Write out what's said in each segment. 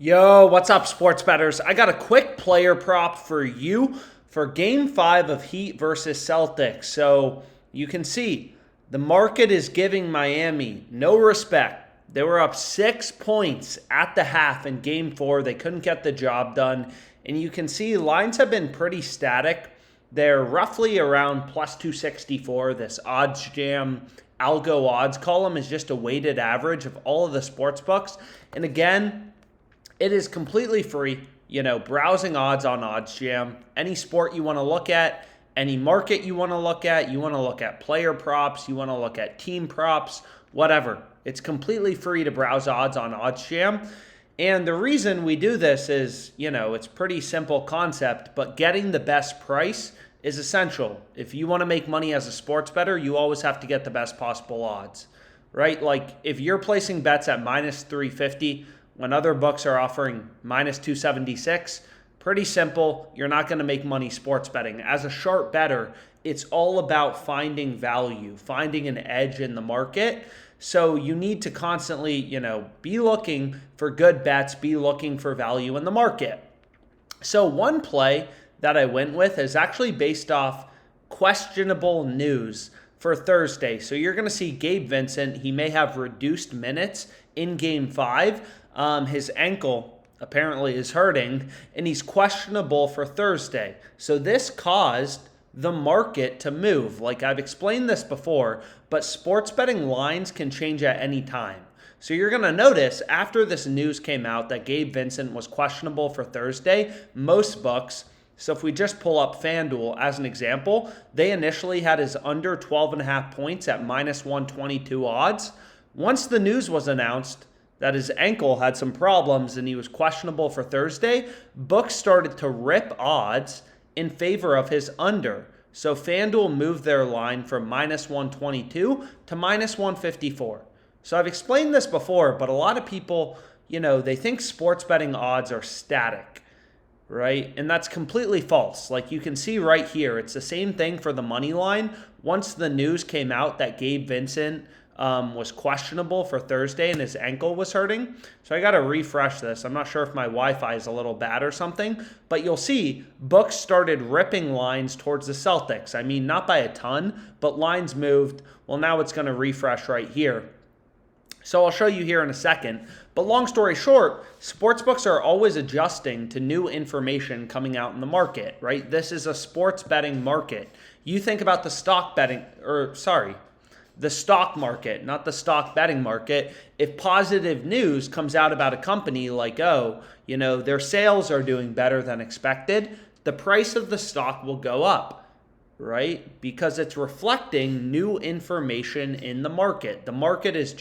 Yo, what's up, sports bettors? I got a quick player prop for you for game 5 of Heat versus Celtics. So you can see the market is giving Miami no respect. They were up 6 points at the half in game 4. They couldn't get the job done. And you can see lines have been pretty static. They're roughly around plus 264. This odds jam algo odds column is just a weighted average of all of the sports books. And again, it is completely free, browsing odds on OddsJam. Any sport you want to look at, any market you want to look at player props, you want to look at team props, whatever. It's completely free to browse odds on OddsJam. And the reason we do this is, it's pretty simple concept, but getting the best price is essential. If you want to make money as a sports bettor, you always have to get the best possible odds, right? Like if you're placing bets at minus 350, when other books are offering minus 276, pretty simple. You're not going to make money sports betting. As a sharp bettor, it's all about finding value, finding an edge in the market. So you need to constantly, be looking for good bets, be looking for value in the market. So one play that I went with is actually based off questionable news for Thursday. So you're going to see Gabe Vincent. He may have reduced minutes in game 5. His ankle apparently is hurting, and he's questionable for Thursday. So this caused the market to move. Like I've explained this before, but sports betting lines can change at any time. So you're going to notice after this news came out that Gabe Vincent was questionable for Thursday, most books, so if we just pull up FanDuel as an example, they initially had his under 12.5 points at minus 122 odds. Once the news was announced that his ankle had some problems and he was questionable for Thursday, books started to rip odds in favor of his under. So FanDuel moved their line from minus 122 to minus 154. So I've explained this before, but a lot of people, they think sports betting odds are static, right? And that's completely false. Like you can see right here, it's the same thing for the money line. Once the news came out that Gabe Vincent was questionable for Thursday and his ankle was hurting. So I got to refresh this. I'm not sure if my Wi-Fi is a little bad or something, but you'll see books started ripping lines towards the Celtics. I mean, not by a ton, but lines moved. Well, now it's going to refresh right here. So I'll show you here in a second. But long story short, sportsbooks are always adjusting to new information coming out in the market, right? This is a sports betting market. You think about the stock market, not the stock betting market. If positive news comes out about a company like, their sales are doing better than expected, the price of the stock will go up, right? Because it's reflecting new information in the market. The market is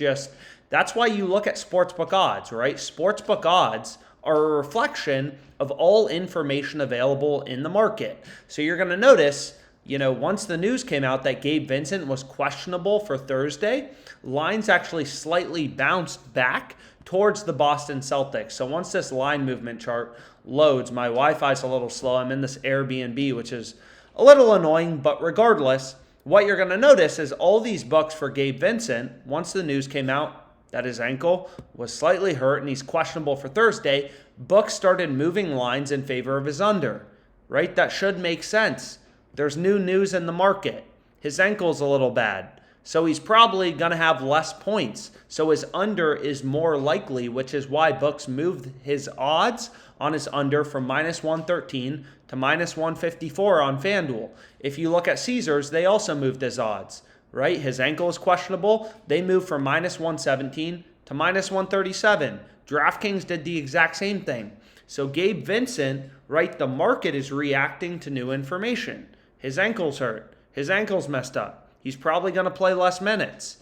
that's why you look at sportsbook odds, right? Sportsbook odds are a reflection of all information available in the market. So you're going to notice, once the news came out that Gabe Vincent was questionable for Thursday, lines actually slightly bounced back towards the Boston Celtics. So once this line movement chart loads, my Wi-Fi is a little slow. I'm in this Airbnb, which is a little annoying, but regardless, what you're going to notice is all these books for Gabe Vincent, once the news came out that his ankle was slightly hurt and he's questionable for Thursday, books started moving lines in favor of his under, right? That should make sense. There's new news in the market. His ankle's a little bad, so he's probably going to have less points. So his under is more likely, which is why books moved his odds on his under from minus 113 to minus 154 on FanDuel. If you look at Caesars, they also moved his odds, right? His ankle is questionable. They moved from minus 117 to minus 137. DraftKings did the exact same thing. So Gabe Vincent, right, the market is reacting to new information. His ankle's hurt. His ankle's messed up. He's probably going to play less minutes.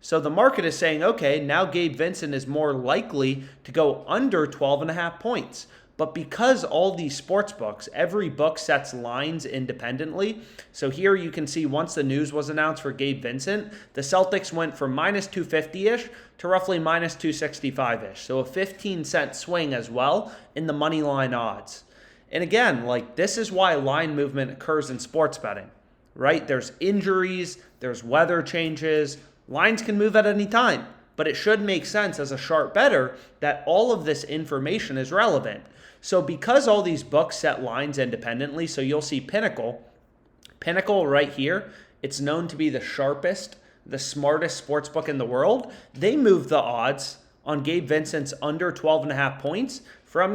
So the market is saying, okay, now Gabe Vincent is more likely to go under 12.5 points. But because all these sports books, every book sets lines independently. So here you can see once the news was announced for Gabe Vincent, the Celtics went from minus 250-ish to roughly minus 265-ish. So a 15-cent swing as well in the money line odds. And again, this is why line movement occurs in sports betting, right? There's injuries, there's weather changes. Lines can move at any time. but it should make sense as a sharp bettor that all of this information is relevant. So because all these books set lines independently, so you'll see Pinnacle right here, it's known to be the sharpest, the smartest sports book in the world. They moved the odds on Gabe Vincent's under 12.5 points from,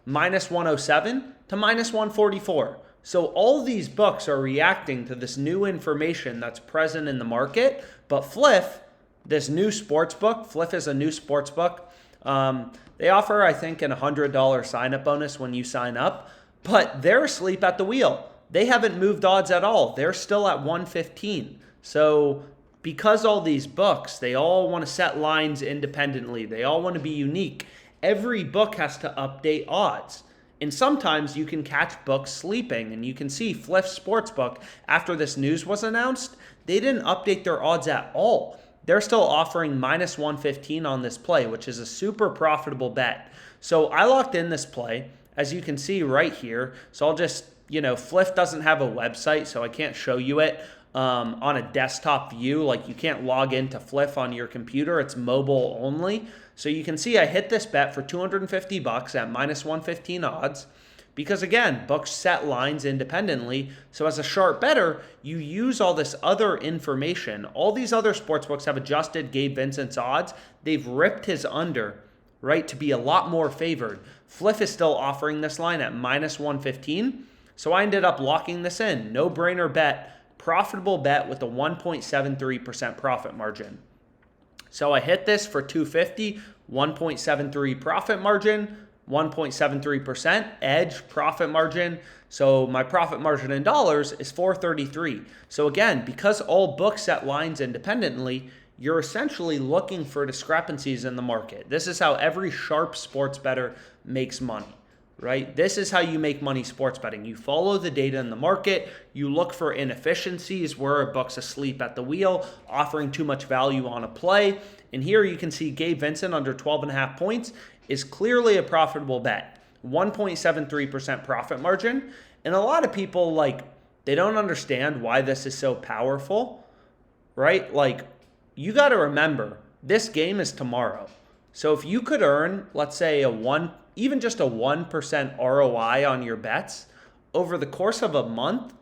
minus 107 to minus 144. So all these books are reacting to this new information that's present in the market. But Fliff, this new sports book, Fliff is a new sports book. They offer, I think, an $100 sign-up bonus when you sign up. But they're asleep at the wheel. They haven't moved odds at all. They're still at 115. So because all these books, they all want to set lines independently. They all want to be unique. Every book has to update odds. And sometimes you can catch books sleeping. And you can see Fliff Sportsbook, after this news was announced, they didn't update their odds at all. They're still offering minus 115 on this play, which is a super profitable bet. So I locked in this play, as you can see right here. So I'll just, Fliff doesn't have a website, so I can't show you it on a desktop view. Like, you can't log into Fliff on your computer. It's mobile only. So you can see I hit this bet for $250 at minus 115 odds. Because again, books set lines independently. So as a sharp bettor, you use all this other information. All these other sports books have adjusted Gabe Vincent's odds. They've ripped his under, right, to be a lot more favored. Fliff is still offering this line at minus 115. So I ended up locking this in. No-brainer bet, profitable bet with a 1.73% profit margin. So I hit this for $250, 1.73 profit margin, 1.73% edge profit margin. So my profit margin in dollars is $433. So again, because all books set lines independently, you're essentially looking for discrepancies in the market. This is how every sharp sports bettor makes money, right? This is how you make money sports betting. You follow the data in the market. You look for inefficiencies where a book's asleep at the wheel, offering too much value on a play. And here you can see Gabe Vincent under 12.5 points is clearly a profitable bet. 1.73% profit margin. And a lot of people, they don't understand why this is so powerful, right? You got to remember, this game is tomorrow. So if you could earn, let's say, even just a 1% ROI on your bets over the course of a month,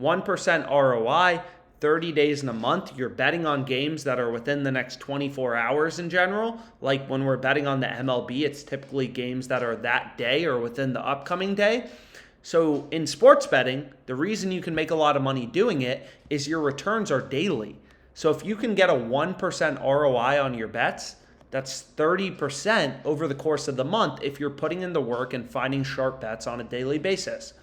1% ROI, 30 days in a month, you're betting on games that are within the next 24 hours in general. Like when we're betting on the MLB, it's typically games that are that day or within the upcoming day. So in sports betting, the reason you can make a lot of money doing it is your returns are daily. So if you can get a 1% ROI on your bets, that's 30% over the course of the month if you're putting in the work and finding sharp bets on a daily basis.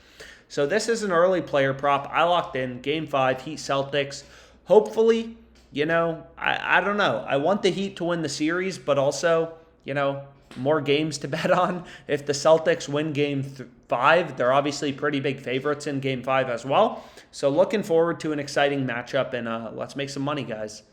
So this is an early player prop. I locked in Game 5, Heat Celtics. Hopefully, I don't know. I want the Heat to win the series, but also, more games to bet on. If the Celtics win Game 5, they're obviously pretty big favorites in Game 5 as well. So looking forward to an exciting matchup, and let's make some money, guys.